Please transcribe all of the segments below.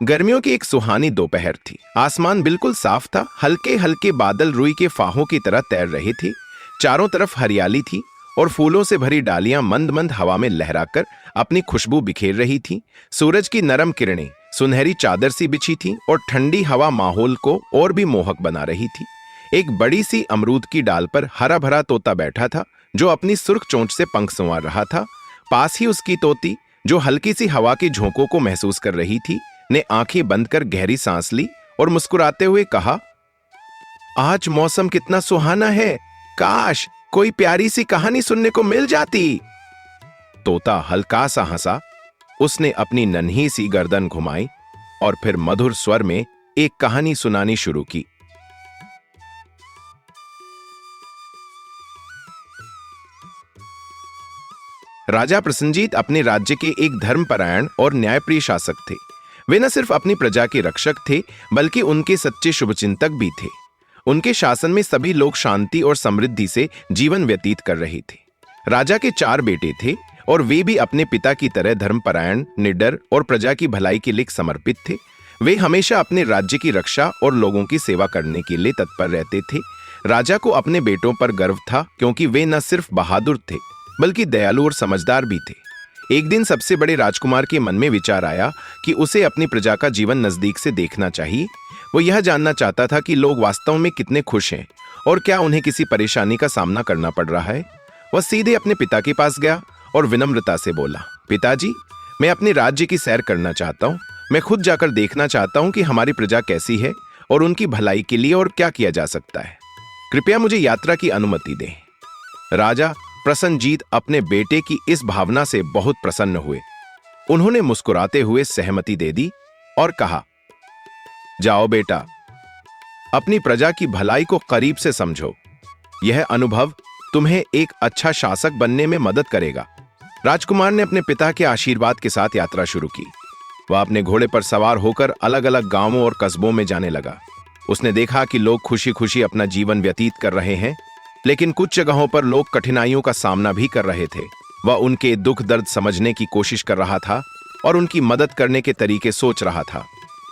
गर्मियों की एक सुहानी दोपहर थी। आसमान बिल्कुल साफ था। हल्के हल्के बादल रुई के फाहों की तरह तैर रहे थे। चारों तरफ हरियाली थी और फूलों से भरी डालियां मंद मंद हवा में लहराकर अपनी खुशबू बिखेर रही थीं। सूरज की नरम किरणें सुनहरी चादर सी बिछी थीं और ठंडी हवा माहौल को और भी मोहक बना रही थी। एक बड़ी सी अमरूद की डाल पर हरा भरा तोता बैठा था, जो अपनी सुर्ख चोंच से पंख संवार रहा था। पास ही उसकी तोती, जो हल्की सी हवा के झोंकों को महसूस कर रही थी, ने आंखें बंद कर गहरी सांस ली और मुस्कुराते हुए कहा, आज मौसम कितना सुहाना है। काश कोई प्यारी सी कहानी सुनने को मिल जाती। तोता हल्का सा हंसा। उसने अपनी नन्ही सी गर्दन घुमाई और फिर मधुर स्वर में एक कहानी सुनानी शुरू की। राजा प्रसन्नजीत अपने राज्य के एक धर्मपरायण और न्यायप्रिय शासक थे। वे न सिर्फ अपनी प्रजा के रक्षक थे, बल्कि उनके सच्चे शुभचिंतक भी थे। उनके शासन में सभी लोग शांति और समृद्धि से जीवन व्यतीत कर रहे थे। राजा के 4 बेटे थे और वे भी अपने पिता की तरह धर्मपरायण, निडर और प्रजा की भलाई के लिए समर्पित थे। वे हमेशा अपने राज्य की रक्षा और लोगों की सेवा करने के लिए तत्पर रहते थे। राजा को अपने बेटों पर गर्व था, क्योंकि वे न सिर्फ बहादुर थे, बल्कि दयालु और समझदार भी थे। एक दिन सबसे बड़े राजकुमार के मन में विचार आया कि उसे अपनी प्रजा का जीवन नजदीक से देखना चाहिए। वो यह जानना चाहता था कि लोग वास्तव में कितने खुश हैं और क्या उन्हें किसी परेशानी का सामना करना पड़ रहा है। वह सीधे अपने पिता के पास गया और विनम्रता से बोला, पिताजी, मैं अपने राज्य की सैर करना चाहता हूँ। मैं खुद जाकर देखना चाहता हूँ कि हमारी प्रजा कैसी है और उनकी भलाई के लिए और क्या किया जा सकता है। कृपया मुझे यात्रा की अनुमति दें। राजा प्रसन्नजीत अपने बेटे की इस भावना से बहुत प्रसन्न हुए। उन्होंने मुस्कुराते हुए सहमति दे दी और कहा, जाओ बेटा, अपनी प्रजा की भलाई को करीब से समझो। यह अनुभव तुम्हें एक अच्छा शासक बनने में मदद करेगा। राजकुमार ने अपने पिता के आशीर्वाद के साथ यात्रा शुरू की। वह अपने घोड़े पर सवार होकर अलग अलग गांवों और कस्बों में जाने लगा। उसने देखा कि लोग खुशी खुशी अपना जीवन व्यतीत कर रहे हैं, लेकिन कुछ जगहों पर लोग कठिनाइयों का सामना भी कर रहे थे। वह उनके दुख दर्द समझने की कोशिश कर रहा था और उनकी मदद करने के तरीके सोच रहा था।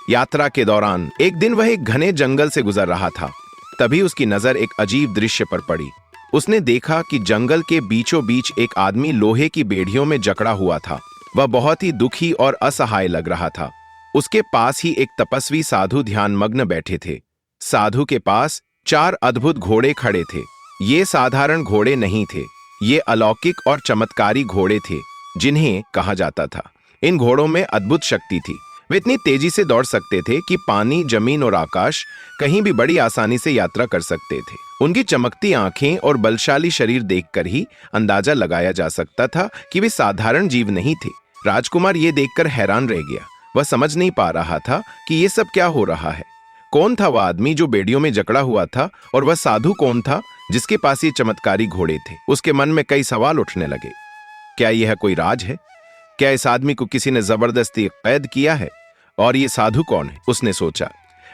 यात्रा के दौरान एक दिन वह एक घने जंगल से गुजर रहा था। तभी उसकी नजर एक अजीब दृश्य पर पड़ी। उसने देखा कि जंगल के बीचों बीच एक आदमी लोहे की बेड़ियों में जकड़ा हुआ था। वह बहुत ही दुखी और असहाय लग रहा था। उसके पास ही एक तपस्वी साधु ध्यानमग्न बैठे थे। साधु के पास 4 अद्भुत घोड़े खड़े थे। ये साधारण घोड़े नहीं थे, ये अलौकिक और चमत्कारी घोड़े थे, जिन्हें कहा जाता था। इन घोड़ों में अद्भुत शक्ति थी। वे इतनी तेजी से दौड़ सकते थे कि पानी, जमीन और आकाश कहीं भी बड़ी आसानी से यात्रा कर सकते थे। उनकी चमकती आंखें और बलशाली शरीर देखकर ही अंदाजा लगाया जा सकता था कि वे साधारण जीव नहीं थे। राजकुमार ये देखकर हैरान रह गया। वह समझ नहीं पा रहा था कि ये सब क्या हो रहा है। कौन था वह आदमी जो बेड़ियों में जकड़ा हुआ था, और वह साधु कौन था जिसके पास ये चमत्कारी घोड़े थे? उसके मन में कई सवाल उठने लगे। क्या यह कोई राज है? क्या इस आदमी को किसी ने जबरदस्ती कैद किया है? और ये साधु कौन है? उसने सोचा।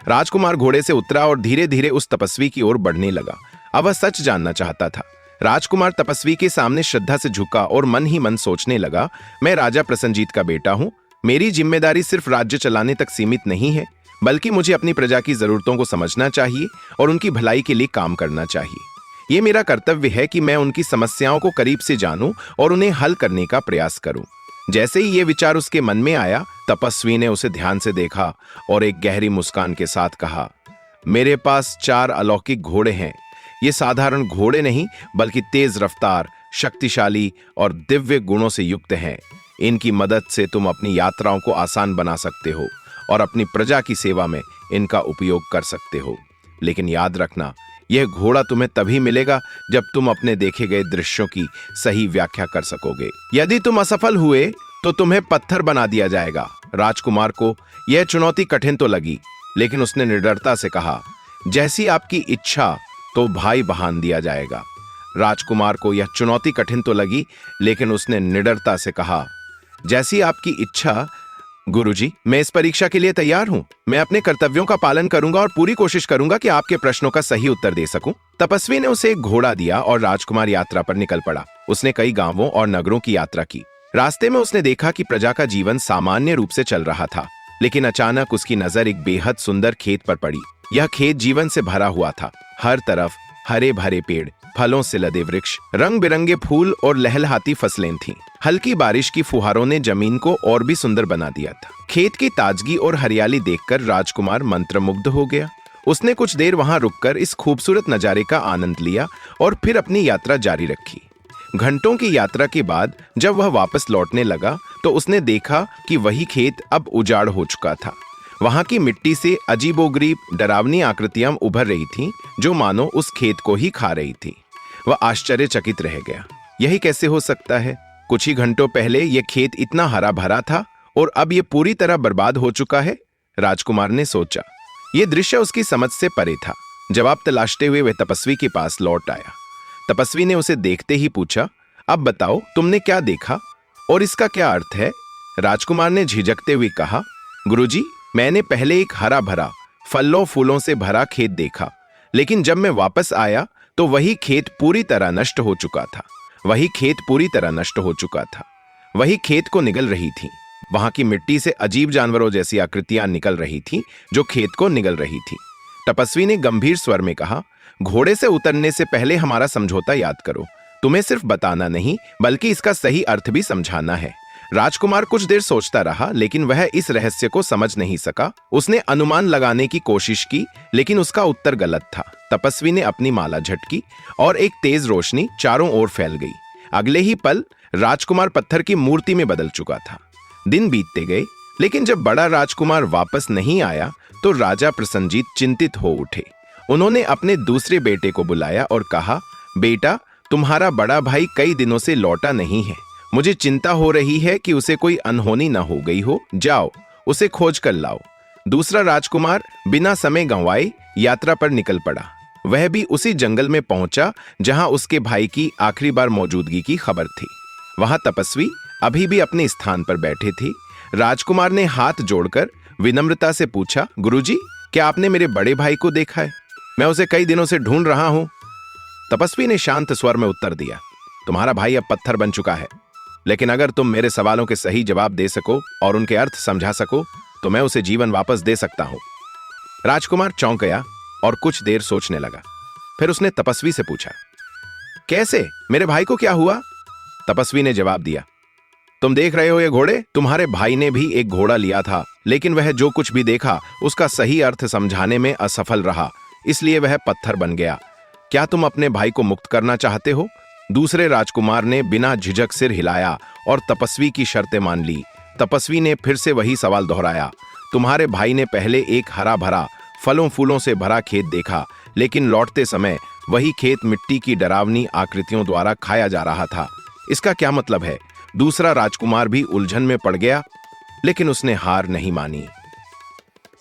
राजकुमार घोड़े से उतरा और धीरे धीरे उस तपस्वी की ओर बढ़ने लगा। अब वह सच जानना चाहता था। राजकुमार तपस्वी के सामने श्रद्धा से झुका और मन ही मन सोचने लगा, मैं राजा प्रसन्नजीत का बेटा हूं। मेरी जिम्मेदारी सिर्फ राज्य चलाने तक सीमित नहीं है, बल्कि मुझे अपनी प्रजा की जरूरतों को समझना चाहिए और उनकी भलाई के लिए काम करना चाहिए। ये मेरा कर्तव्य है कि मैं उनकी समस्याओं को करीब से जानूं और उन्हें हल करने का प्रयास करूं। जैसे ही ये विचार उसके मन में आया, तपस्वी ने उसे ध्यान से देखा और एक गहरी मुस्कान के साथ कहा, मेरे पास 4 अलौकिक घोड़े हैं। ये साधारण घोड़े नहीं, बल्कि तेज रफ्तार, शक्तिशाली और दिव्य गुणों से युक्त हैं। इनकी मदद से तुम अपनी यात्राओं को आसान बना सकते हो और अपनी प्रजा की सेवा में इनका उपयोग कर सकते हो। लेकिन याद रखना, यह घोड़ा तुम्हें तभी मिलेगा जब तुम अपने देखे गए दृश्यों की सही व्याख्या कर सकोगे। यदि तुम असफल हुए तो तुम्हें पत्थर बना दिया जाएगा। राजकुमार को यह चुनौती कठिन तो लगी, लेकिन उसने निडरता से कहा, जैसी आपकी इच्छा, तो भाई बहान दिया जाएगा। राजकुमार को यह चुनौती कठिन तो लगी, लेकिन उसने निडरता से कहा, जैसी आपकी इच्छा गुरुजी, मैं इस परीक्षा के लिए तैयार हूं। मैं अपने कर्तव्यों का पालन करूंगा और पूरी कोशिश करूंगा कि आपके प्रश्नों का सही उत्तर दे सकूं। तपस्वी ने उसे एक घोड़ा दिया और राजकुमार यात्रा पर निकल पड़ा। उसने कई गांवों और नगरों की यात्रा की। रास्ते में उसने देखा कि प्रजा का जीवन सामान्य रूप से चल रहा था। लेकिन अचानक उसकी नजर एक बेहद सुंदर खेत पर पड़ी। यह खेत जीवन से भरा हुआ था। हर तरफ हरे भरे पेड़, फलों से लदे वृक्ष, रंग बिरंगे फूल और लहलहाती फसलें थीं। हल्की बारिश की फुहारों ने जमीन को और भी सुंदर बना दिया था। खेत की ताजगी और हरियाली देखकर राजकुमार मंत्रमुग्ध हो गया। उसने कुछ देर वहां रुककर इस खूबसूरत नजारे का आनंद लिया और फिर अपनी यात्रा जारी रखी। घंटों की यात्रा के बाद जब वह वापस लौटने लगा तो उसने देखा कि वही खेत अब उजाड़ हो चुका था। वहां की मिट्टी से अजीबोगरीब डरावनी आकृतियां उभर रही थीं, जो मानो उस खेत को ही खा रही थी। वह आश्चर्यचकित रह गया। यही कैसे हो सकता है? कुछ ही घंटों पहले यह खेत इतना हरा भरा था और अब यह पूरी तरह बर्बाद हो चुका है। राजकुमार ने सोचा। यह दृश्य उसकी समझ से परे था। जवाब तलाशते हुए वह तपस्वी के पास लौट आया। तपस्वी ने उसे देखते ही पूछा, अब बताओ तुमने क्या देखा और इसका क्या अर्थ है? राजकुमार ने झिझकते हुए कहा, गुरुजी, मैंने पहले एक हरा भरा फलों फूलों से भरा खेत देखा, लेकिन जब मैं वापस आया तो वही खेत पूरी तरह नष्ट हो चुका था। वही खेत पूरी तरह नष्ट हो चुका था। वही खेत को निगल रही थी। वहां की मिट्टी से अजीब जानवरों जैसी आकृतियां निकल रही थीं, जो खेत को निगल रही थी। तपस्वी ने गंभीर स्वर में कहा, घोड़े से उतरने से पहले हमारा समझौता याद करो। तुम्हें सिर्फ बताना नहीं, बल्कि इसका सही अर्थ भी समझाना है। राजकुमार कुछ देर सोचता रहा, लेकिन वह इस रहस्य को समझ नहीं सका। उसने अनुमान लगाने की कोशिश की, लेकिन उसका उत्तर गलत था। तपस्वी ने अपनी माला झटकी और एक तेज रोशनी चारों ओर फैल गई। अगले ही पल राजकुमार पत्थर की मूर्ति में बदल चुका था। दिन बीतते गए, लेकिन जब बड़ा राजकुमार वापस नहीं आया तो राजा प्रसन्नजीत चिंतित हो उठे। उन्होंने अपने दूसरे बेटे को बुलाया और कहा, बेटा, तुम्हारा बड़ा भाई कई दिनों से लौटा नहीं है। मुझे चिंता हो रही है कि उसे कोई अनहोनी न हो गई हो। जाओ, उसे खोज कर लाओ। दूसरा राजकुमार बिना समय गंवाए यात्रा पर निकल पड़ा। वह भी उसी जंगल में पहुंचा जहां उसके भाई की आखिरी बार मौजूदगी की खबर थी। वहां तपस्वी अभी भी अपने स्थान पर बैठे थे। राजकुमार ने हाथ जोड़कर विनम्रता से पूछा, गुरुजी, क्या आपने मेरे बड़े भाई को देखा है? मैं उसे कई दिनों से ढूंढ रहा हूं। तपस्वी ने शांत स्वर में उत्तर दिया, तुम्हारा भाई अब पत्थर बन चुका है, लेकिन अगर तुम मेरे सवालों के सही जवाब दे सको और उनके अर्थ समझा सको तो मैं उसे जीवन वापस दे सकता हूं। राजकुमार चौंक गया और कुछ देर सोचने लगा। फिर उसने तपस्वी से पूछा, कैसे? मेरे भाई को क्या हुआ? तपस्वी ने जवाब दिया, तुम देख रहे हो ये घोड़े? तुम्हारे भाई ने भी एक घोड़ा लिया था, लेकिन वह जो कुछ भी देखा उसका सही अर्थ समझाने में असफल रहा, इसलिए वह पत्थर बन गया। क्या तुम अपने भाई को मुक्त करना चाहते हो? दूसरे राजकुमार ने बिना झिझक सिर हिलाया और तपस्वी की शर्तें मान ली। तपस्वी ने फिर से वही सवाल दोहराया, तुम्हारे भाई ने पहले एक हरा भरा फलों फूलों से भरा खेत देखा, लेकिन लौटते समय वही खेत मिट्टी की डरावनी आकृतियों द्वारा खाया जा रहा था। इसका क्या मतलब है? दूसरा राजकुमार भी उलझन में पड़ गया, लेकिन उसने हार नहीं मानी।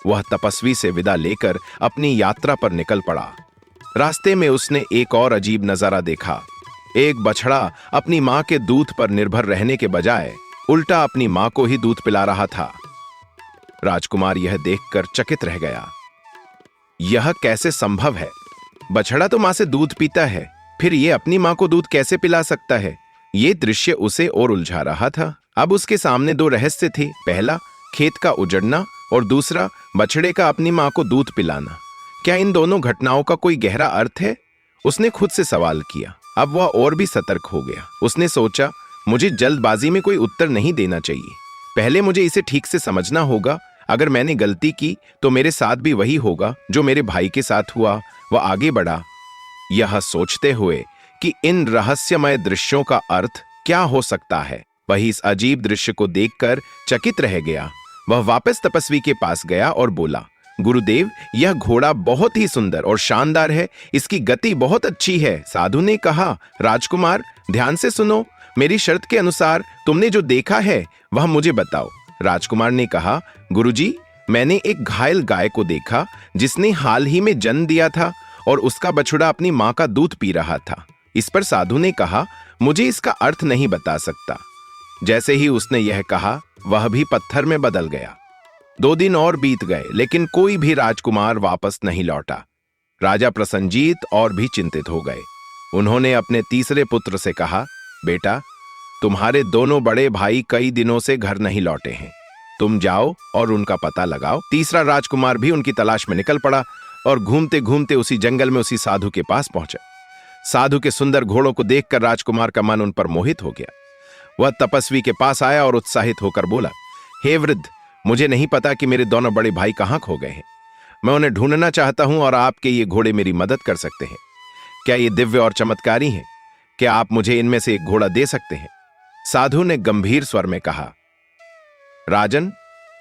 वह तपस्वी से विदा लेकर अपनी यात्रा पर निकल पड़ा। रास्ते में उसने एक और अजीब नजारा देखा। एक बछड़ा अपनी मां के दूध पर निर्भर रहने के बजाय उल्टा अपनी मां को ही दूध पिला रहा था। राजकुमार यह देखकर चकित रह गया। यह कैसे संभव है? बछड़ा तो मां से दूध पीता है, फिर यह अपनी मां को दूध कैसे पिला सकता है? यह दृश्य उसे और उलझा रहा था। अब उसके सामने दो रहस्य थे, पहला खेत का उजड़ना और दूसरा बछड़े का अपनी मां को दूध पिलाना। क्या इन दोनों घटनाओं का कोई गहरा अर्थ है? उसने खुद से सवाल किया। अब वह और भी सतर्क हो गया। उसने सोचा, मुझे जल्दबाजी में कोई उत्तर नहीं देना चाहिए। पहले मुझे इसे ठीक से समझना होगा। अगर मैंने गलती की तो मेरे साथ भी वही होगा जो मेरे भाई के साथ हुआ। वह आगे बढ़ा, यह सोचते हुए कि इन रहस्यमय दृश्यों का अर्थ क्या हो सकता है। वही इस अजीब दृश्य को देखकर चकित रह गया। वह वापस तपस्वी के पास गया और बोला, गुरुदेव, यह घोड़ा बहुत ही सुंदर और शानदार है। इसकी गति बहुत अच्छी है। साधु ने कहा, राजकुमार, ध्यान से सुनो। मेरी शर्त के अनुसार तुमने जो देखा है वह मुझे बताओ। राजकुमार ने कहा, गुरुजी, मैंने एक घायल गाय को देखा जिसने हाल ही में जन्म दिया था और उसका बछड़ा अपनी मां का दूध पी रहा था। इस पर साधु ने कहा, मुझे इसका अर्थ नहीं बता सकता। जैसे ही उसने यह कहा, वह भी पत्थर में बदल गया। 2 दिन और बीत गए, लेकिन कोई भी राजकुमार वापस नहीं लौटा। राजा प्रसन्नजीत और भी चिंतित हो गए। उन्होंने अपने तीसरे पुत्र से कहा, बेटा, तुम्हारे दोनों बड़े भाई कई दिनों से घर नहीं लौटे हैं। तुम जाओ और उनका पता लगाओ। तीसरा राजकुमार भी उनकी तलाश में निकल पड़ा और घूमते घूमते उसी जंगल में उसी साधु के पास पहुंचा। साधु के सुंदर घोड़ों को देखकर राजकुमार का मन उन पर मोहित हो गया। वह तपस्वी के पास आया और उत्साहित होकर बोला, हे वृद्ध, मुझे नहीं पता कि मेरे दोनों बड़े भाई कहां खो गए हैं। मैं उन्हें ढूंढना चाहता हूं और आपके ये घोड़े मेरी मदद कर सकते हैं। क्या ये दिव्य और चमत्कारी हैं? क्या आप मुझे इनमें से एक घोड़ा दे सकते हैं? साधु ने गंभीर स्वर में कहा, राजन,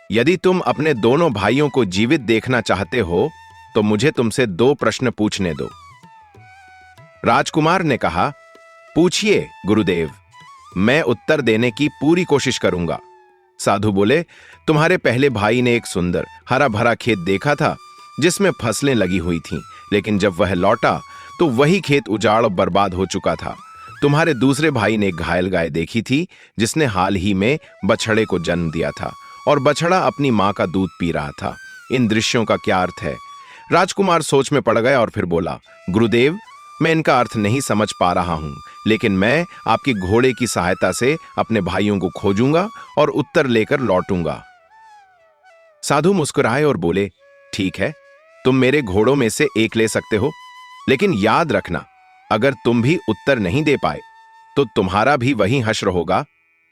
यदि तुम अपने दोनों भाइयों को जीवित देखना चाहते हो तो मुझे तुमसे 2 प्रश्न पूछने दो। राजकुमार ने कहा, पूछिए गुरुदेव, मैं उत्तर देने की पूरी कोशिश करूंगा। साधु बोले, तुम्हारे पहले भाई ने एक सुंदर हरा भरा खेत देखा था जिसमें फसलें लगी हुई थीं, लेकिन जब वह लौटा तो वही खेत उजाड़ और बर्बाद हो चुका था। तुम्हारे दूसरे भाई ने एक घायल गाय देखी थी जिसने हाल ही में बछड़े को जन्म दिया था और बछड़ा अपनी मां का दूध पी रहा था। इन दृश्यों का क्या अर्थ है? राजकुमार सोच में पड़ गया और फिर बोला, गुरुदेव, मैं इनका अर्थ नहीं समझ पा रहा हूं, लेकिन मैं आपके घोड़े की सहायता से अपने भाइयों को खोजूंगा और उत्तर लेकर लौटूंगा। साधु मुस्कुराए और बोले, ठीक है, तुम मेरे घोड़ों में से एक ले सकते हो, लेकिन याद रखना, अगर तुम भी उत्तर नहीं दे पाए तो तुम्हारा भी वही हश्र होगा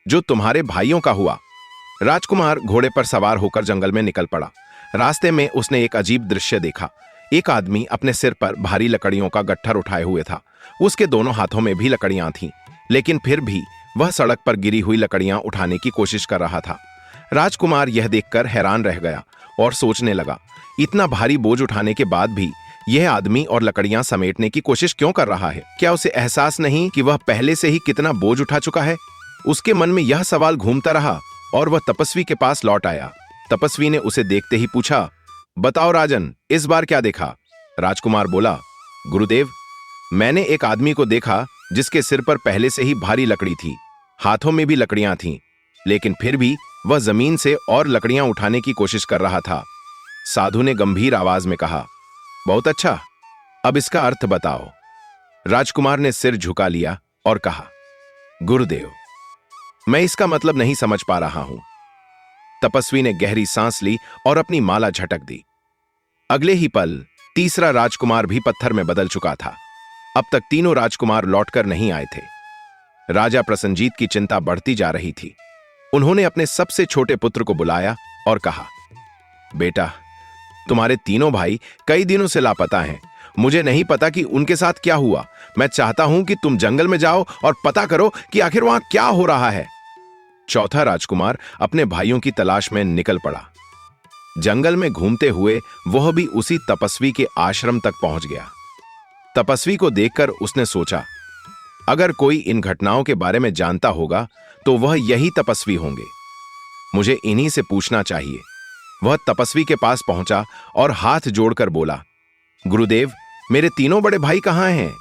जो तुम्हारे भाइयों का हुआ। राजकुमार घोड़े पर सवार होकर जंगल में निकल पड़ा। रास्ते में उसने एक अजीब दृश्य देखा। एक आदमी अपने सिर पर भारी लकड़ियों का गट्ठर उठाए हुए था। उसके दोनों हाथों में भी लकड़ियां थीं, लेकिन फिर भी वह सड़क पर गिरी हुई लकड़ियां उठाने की कोशिश कर रहा था। राजकुमार यह देखकर हैरान रह गया और सोचने लगा, इतना भारी बोझ उठाने के बाद भी यह आदमी और लकड़ियां समेटने की कोशिश क्यों कर रहा है? क्या उसे एहसास नहीं कि वह पहले से ही कितना बोझ उठा चुका है? उसके मन में यह सवाल घूमता रहा और वह तपस्वी के पास लौट आया। तपस्वी ने उसे देखते ही पूछा, बताओ राजन, इस बार क्या देखा? राजकुमार बोला, गुरुदेव, मैंने एक आदमी को देखा जिसके सिर पर पहले से ही भारी लकड़ी थी, हाथों में भी लकड़ियां थीं, लेकिन फिर भी वह जमीन से और लकड़ियां उठाने की कोशिश कर रहा था। साधु ने गंभीर आवाज में कहा, बहुत अच्छा, अब इसका अर्थ बताओ। राजकुमार ने सिर झुका लिया और कहा, गुरुदेव, मैं इसका मतलब नहीं समझ पा रहा हूं। तपस्वी ने गहरी सांस ली और अपनी माला झटक दी। अगले ही पल तीसरा राजकुमार भी पत्थर में बदल चुका था। अब तक तीनों राजकुमार लौटकर नहीं आए थे। राजा प्रसन्नजीत की चिंता बढ़ती जा रही थी। उन्होंने अपने सबसे छोटे पुत्र को बुलाया और कहा, बेटा, तुम्हारे तीनों भाई कई दिनों से लापता हैं। मुझे नहीं पता कि उनके साथ क्या हुआ। मैं चाहता हूं कि तुम जंगल में जाओ और पता करो कि आखिर वहां क्या हो रहा है। चौथा राजकुमार अपने भाइयों की तलाश में निकल पड़ा। जंगल में घूमते हुए वह भी उसी तपस्वी के आश्रम तक पहुंच गया। तपस्वी को देखकर उसने सोचा, अगर कोई इन घटनाओं के बारे में जानता होगा तो वह यही तपस्वी होंगे। मुझे इन्हीं से पूछना चाहिए। वह तपस्वी के पास पहुंचा और हाथ जोड़कर बोला, गुरुदेव, मेरे तीनों बड़े भाई कहां हैं?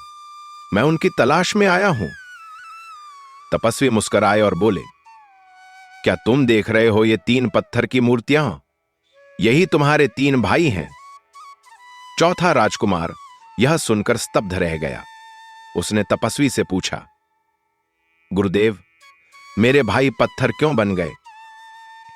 मैं उनकी तलाश में आया हूं। तपस्वी मुस्कुराए और बोले, क्या तुम देख रहे हो ये 3 पत्थर की मूर्तियां? यही तुम्हारे 3 भाई हैं। चौथा राजकुमार यह सुनकर स्तब्ध रह गया। उसने तपस्वी से पूछा, गुरुदेव, मेरे भाई पत्थर क्यों बन गए?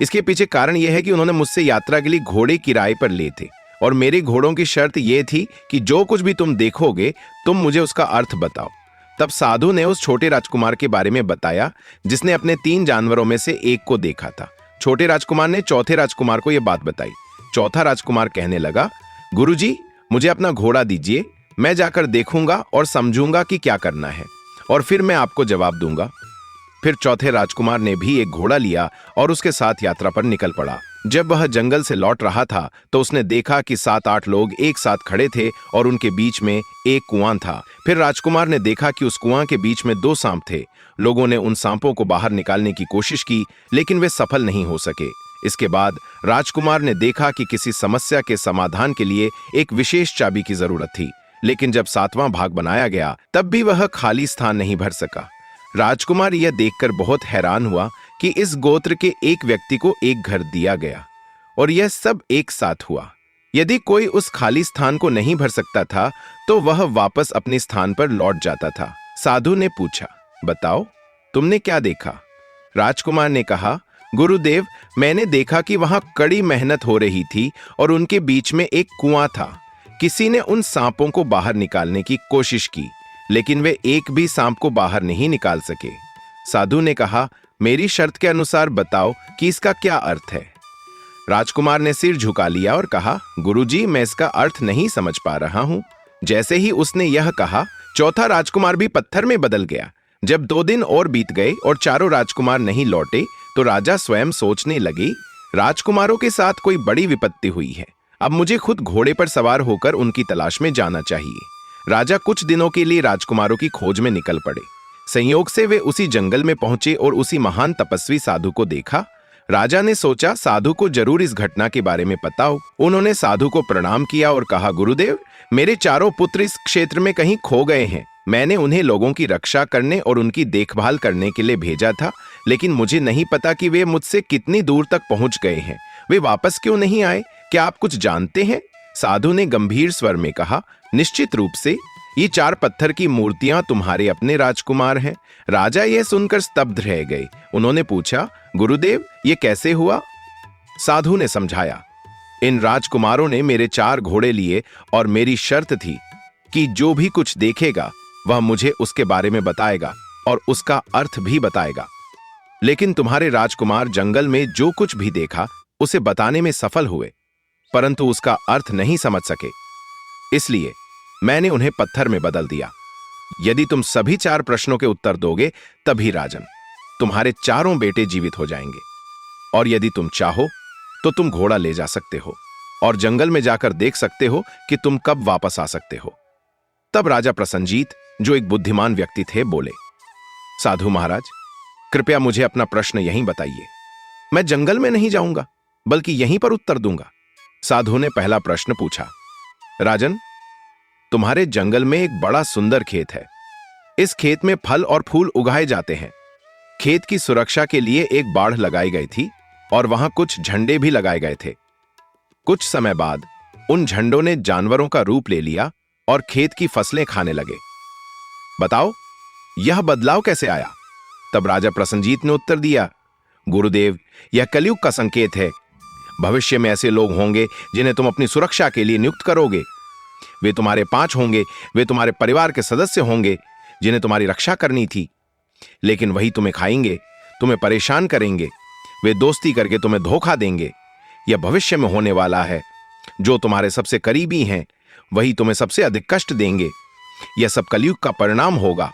इसके पीछे कारण यह है कि उन्होंने मुझसे यात्रा के लिए घोड़े किराए पर लिए थे और मेरे घोड़ों की शर्त यह थी कि जो कुछ भी तुम देखोगे तुम मुझे उसका अर्थ बताओ। तब साधु ने उस छोटे राजकुमार के बारे में बताया जिसने अपने 3 जानवरों में से एक को देखा था। छोटे राजकुमार ने चौथे राजकुमार को यह बात बताई। चौथा राजकुमार कहने लगा, गुरुजी, मुझे अपना घोड़ा दीजिए, मैं जाकर देखूंगा और समझूंगा कि क्या करना है और फिर मैं आपको जवाब दूंगा। फिर चौथे राजकुमार ने भी एक घोड़ा लिया और उसके साथ यात्रा पर निकल पड़ा। जब वह जंगल से लौट रहा था तो उसने देखा कि 7-8 लोग एक साथ खड़े थे और उनके बीच में एक कुआं था। फिर राजकुमार ने देखा कि उस कुआं के बीच में 2 सांप थे। लोगों ने उन सांपों को बाहर निकालने की कोशिश की, लेकिन वे सफल नहीं हो सके। इसके बाद राजकुमार ने देखा कि किसी समस्या के समाधान के लिए एक विशेष चाबी की जरूरत थी, लेकिन जब 7वां भाग बनाया गया तब भी वह खाली स्थान नहीं भर सका। राजकुमार यह देखकर बहुत हैरान हुआ कि इस गोत्र के एक व्यक्ति को एक घर दिया गया और यह सब एक साथ हुआ। यदि कोई उस खाली स्थान को नहीं भर सकता था तो वह वापस अपने स्थान पर लौट जाता था। साधु ने पूछा, बताओ, तुमने क्या देखा? राजकुमार ने कहा, गुरुदेव, मैंने देखा कि वहां कड़ी मेहनत हो रही थी और उनके बीच में एक कुआं था। किसी ने उन सांपों को बाहर निकालने की कोशिश की, लेकिन वे एक भी सांप को बाहर नहीं निकाल सके। साधु ने कहा, मेरी शर्त के अनुसार बताओ कि इसका क्या अर्थ है। राजकुमार ने सिर झुका लिया और कहा, गुरुजी, मैं इसका अर्थ नहीं समझ पा रहा हूं। जैसे ही उसने यह कहा, चौथा राजकुमार भी पत्थर में बदल गया। जब 2 दिन और बीत गए और चारों राजकुमार नहीं लौटे, तो राजा स्वयं सोचने लगे, राजकुमारों के साथ कोई बड़ी विपत्ति हुई है। अब मुझे खुद घोड़े पर सवार होकर उनकी तलाश में जाना चाहिए। राजा कुछ दिनों के लिए राजकुमारों की खोज में निकल पड़े। संयोग से वे उसी जंगल में पहुंचे और उसी महान तपस्वी साधु को देखा। राजा ने सोचा, साधु को जरूर इस घटना के बारे में पता हो। उन्होंने साधु को प्रणाम किया और कहा, गुरुदेव, मेरे चारों पुत्र इस क्षेत्र में कहीं खो गए हैं। मैंने उन्हें लोगों की रक्षा करने और उनकी देखभाल करने के लिए भेजा था, लेकिन मुझे नहीं पता कि वे मुझसे कितनी दूर तक पहुंच गए हैं। वे वापस क्यों नहीं आए? क्या आप कुछ जानते हैं? साधु ने गंभीर स्वर में कहा, निश्चित रूप से ये 4 पत्थर की मूर्तियां तुम्हारे अपने राजकुमार हैं। राजा यह सुनकर स्तब्ध रह गए। उन्होंने पूछा, गुरुदेव, ये कैसे हुआ? साधु ने समझाया, इन राजकुमारों ने मेरे 4 घोड़े लिए और मेरी शर्त थी कि जो भी कुछ देखेगा वह मुझे उसके बारे में बताएगा और उसका अर्थ भी बताएगा। लेकिन तुम्हारे राजकुमार जंगल में जो कुछ भी देखा उसे बताने में सफल हुए, परंतु उसका अर्थ नहीं समझ सके। इसलिए मैंने उन्हें पत्थर में बदल दिया। यदि तुम सभी 4 प्रश्नों के उत्तर दोगे, तभी राजन, तुम्हारे चारों बेटे जीवित हो जाएंगे। और यदि तुम चाहो तो तुम घोड़ा ले जा सकते हो और जंगल में जाकर देख सकते हो कि तुम कब वापस आ सकते हो। तब राजा प्रसन्नजीत, जो एक बुद्धिमान व्यक्ति थे, बोले, साधु महाराज, कृपया मुझे अपना प्रश्न यहीं बताइए। मैं जंगल में नहीं जाऊंगा, बल्कि यहीं पर उत्तर दूंगा। साधु ने पहला प्रश्न पूछा, राजन, तुम्हारे जंगल में एक बड़ा सुंदर खेत है। इस खेत में फल और फूल उगाए जाते हैं। खेत की सुरक्षा के लिए एक बाड़ लगाई गई थी और वहां कुछ झंडे भी लगाए गए थे। कुछ समय बाद उन झंडों ने जानवरों का रूप ले लिया और खेत की फसलें खाने लगे। बताओ, यह बदलाव कैसे आया? तब राजा प्रसन्नजीत ने उत्तर दिया, गुरुदेव, यह कलयुग का संकेत है। भविष्य में ऐसे लोग होंगे जिन्हें तुम अपनी सुरक्षा के लिए नियुक्त करोगे। वे तुम्हारे 5 होंगे। वे तुम्हारे परिवार के सदस्य होंगे जिन्हें तुम्हारी रक्षा करनी थी, लेकिन वही तुम्हें खाएंगे, तुम्हें परेशान करेंगे। वे दोस्ती करके तुम्हें धोखा देंगे। यह भविष्य में होने वाला है। जो तुम्हारे सबसे करीबी हैं, वही तुम्हें सबसे अधिक कष्ट देंगे। यह सब कलयुग का परिणाम होगा।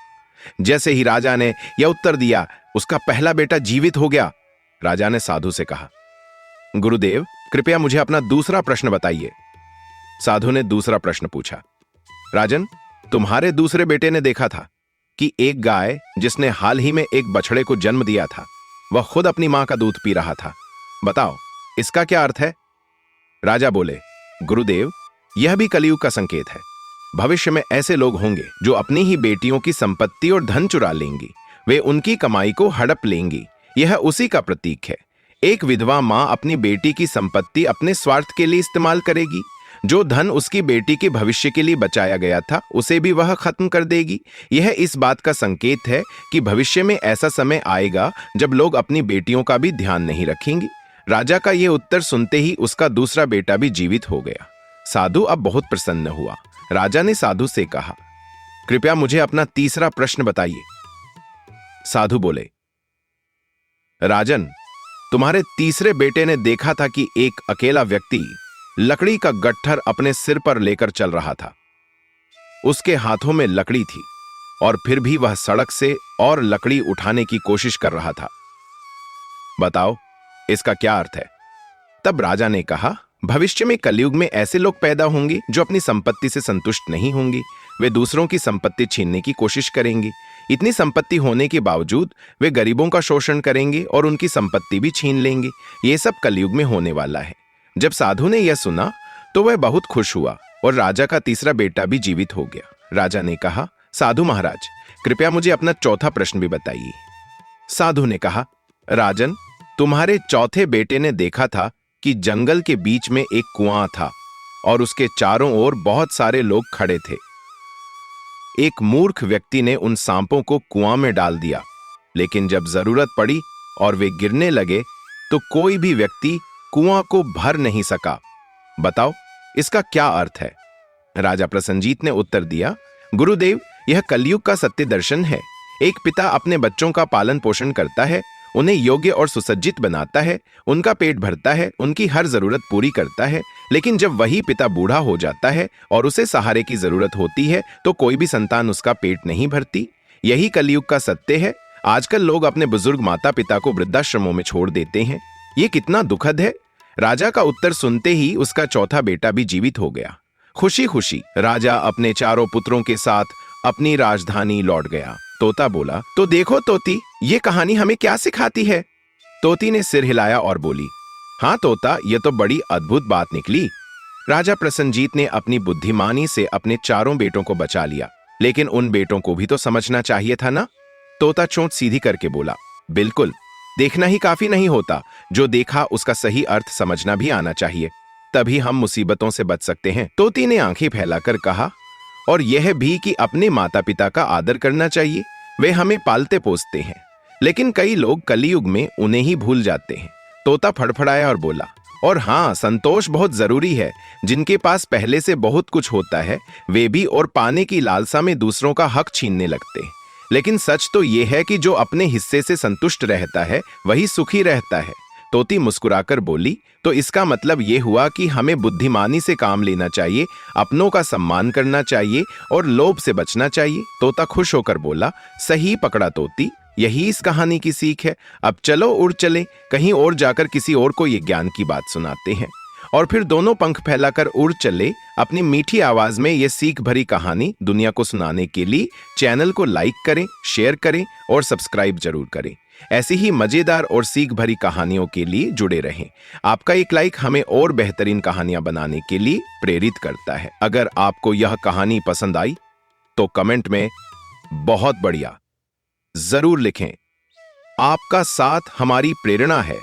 जैसे ही राजा ने यह उत्तर दिया, उसका पहला बेटा जीवित हो गया। राजा ने साधु से कहा, गुरुदेव, कृपया मुझे अपना दूसरा प्रश्न बताइए। साधु ने दूसरा प्रश्न पूछा, राजन, तुम्हारे दूसरे बेटे ने देखा था कि एक गाय जिसने हाल ही में एक बछड़े को जन्म दिया था, वह खुद अपनी मां का दूध पी रहा था। बताओ, इसका क्या अर्थ है? राजा बोले, गुरुदेव, यह भी कलयुग का संकेत है। भविष्य में ऐसे लोग होंगे जो अपनी ही बेटियों की संपत्ति और धन चुरा लेंगी। वे उनकी कमाई को हड़प लेंगी। यह उसी का प्रतीक है। एक विधवा मां अपनी बेटी की संपत्ति अपने स्वार्थ के लिए इस्तेमाल करेगी। जो धन उसकी बेटी के भविष्य के लिए बचाया गया था, उसे भी वह खत्म कर देगी। यह इस बात का संकेत है कि भविष्य में ऐसा समय आएगा जब लोग अपनी बेटियों का भी ध्यान नहीं रखेंगे। राजा का यह उत्तर सुनते ही उसका दूसरा बेटा भी जीवित हो गया। साधु अब बहुत प्रसन्न हुआ। राजा ने साधु से कहा, कृपया मुझे अपना तीसरा प्रश्न बताइए। साधु बोले, राजन, तुम्हारे तीसरे बेटे ने देखा था कि एक अकेला व्यक्ति लकड़ी का गट्ठर अपने सिर पर लेकर चल रहा था। उसके हाथों में लकड़ी थी और फिर भी वह सड़क से और लकड़ी उठाने की कोशिश कर रहा था। बताओ, इसका क्या अर्थ है? तब राजा ने कहा, भविष्य में कलयुग में ऐसे लोग पैदा होंगे जो अपनी संपत्ति से संतुष्ट नहीं होंगे। वे दूसरों की संपत्ति छीनने की कोशिश करेंगे। इतनी संपत्ति होने के बावजूद वे गरीबों का शोषण करेंगे और उनकी संपत्ति भी छीन लेंगे। ये सब कलयुग में होने वाला है। जब साधु ने यह सुना तो वह बहुत खुश हुआ और राजा का तीसरा बेटा भी जीवित हो गया। राजा ने कहा, साधु महाराज, कृपया मुझे अपना चौथा प्रश्न भी बताइए। साधु ने कहा, राजन, तुम्हारे चौथे बेटे ने देखा था कि जंगल के बीच में एक कुआं था और उसके चारों ओर बहुत सारे लोग खड़े थे। एक मूर्ख व्यक्ति ने उन सांपों को कुआं में डाल दिया, लेकिन जब जरूरत पड़ी और वे गिरने लगे तो कोई भी व्यक्ति कुआं को भर नहीं सका। बताओ इसका क्या अर्थ है? राजा प्रसन्नजीत ने उत्तर दिया, गुरुदेव, यह कलयुग का सत्य दर्शन है। एक पिता अपने बच्चों का पालन पोषण करता है, उन्हें योग्य और सुसज्जित बनाता है, उनका पेट भरता है, उनकी हर जरूरत पूरी करता है। लेकिन जब वही पिता बूढ़ा हो जाता है और उसे सहारे की जरूरत होती है तो कोई भी संतान उसका पेट नहीं भरती। यही कलयुग का सत्य है। आजकल लोग अपने बुजुर्ग माता पिता को वृद्धाश्रमों में छोड़ देते हैं। ये कितना दुखद है। राजा का उत्तर सुनते ही उसका चौथा बेटा भी जीवित हो गया। खुशी खुशी राजा अपने चारों पुत्रों के साथ अपनी राजधानी लौट गया। तोता बोला, तो देखो तोती, ये कहानी हमें क्या सिखाती है? तोती ने सिर हिलाया और बोली, हाँ तोता, ये तो बड़ी अद्भुत बात निकली। राजा प्रसन्नजीत ने अपनी बुद्धिमानी से अपने चारों बेटों को बचा लिया, लेकिन उन बेटों को भी तो समझना चाहिए था ना? तोता चोंच सीधी करके बोला, बिल्कुल, देखना ही काफी नहीं होता, जो देखा उसका सही अर्थ समझना भी आना चाहिए, तभी हम मुसीबतों से बच सकते हैं। तोती ने आंखें फैलाकर कहा, और यह भी कि अपने माता पिता का आदर करना चाहिए, वे हमें पालते पोसते हैं, लेकिन कई लोग कलयुग में उन्हें ही भूल जाते हैं। तोता फड़फड़ाया और बोला, और हाँ, संतोष बहुत जरूरी है। जिनके पास पहले से बहुत कुछ होता है वे भी और पाने की लालसा में दूसरों का हक छीनने लगते हैं। लेकिन सच तो यह है कि जो अपने हिस्से से संतुष्ट रहता है वही सुखी रहता है। तोती मुस्कुराकर बोली, तो इसका मतलब यह हुआ कि हमें बुद्धिमानी से काम लेना चाहिए, अपनों का सम्मान करना चाहिए और लोभ से बचना चाहिए। तोता खुश होकर बोला, सही पकड़ा तोती, यही इस कहानी की सीख है। अब चलो उड़ चले, कहीं और जाकर किसी और को ये ज्ञान की बात सुनाते हैं। और फिर दोनों पंख फैलाकर उड़ चले। अपनी मीठी आवाज में ये सीख भरी कहानी दुनिया को सुनाने के लिए चैनल को लाइक करें, शेयर करें और सब्सक्राइब जरूर करें। ऐसी ही मजेदार और सीख भरी कहानियों के लिए जुड़े रहें। आपका एक लाइक हमें और बेहतरीन कहानियां बनाने के लिए प्रेरित करता है। अगर आपको यह कहानी पसंद आई तो कमेंट में बहुत बढ़िया जरूर लिखें। आपका साथ हमारी प्रेरणा है।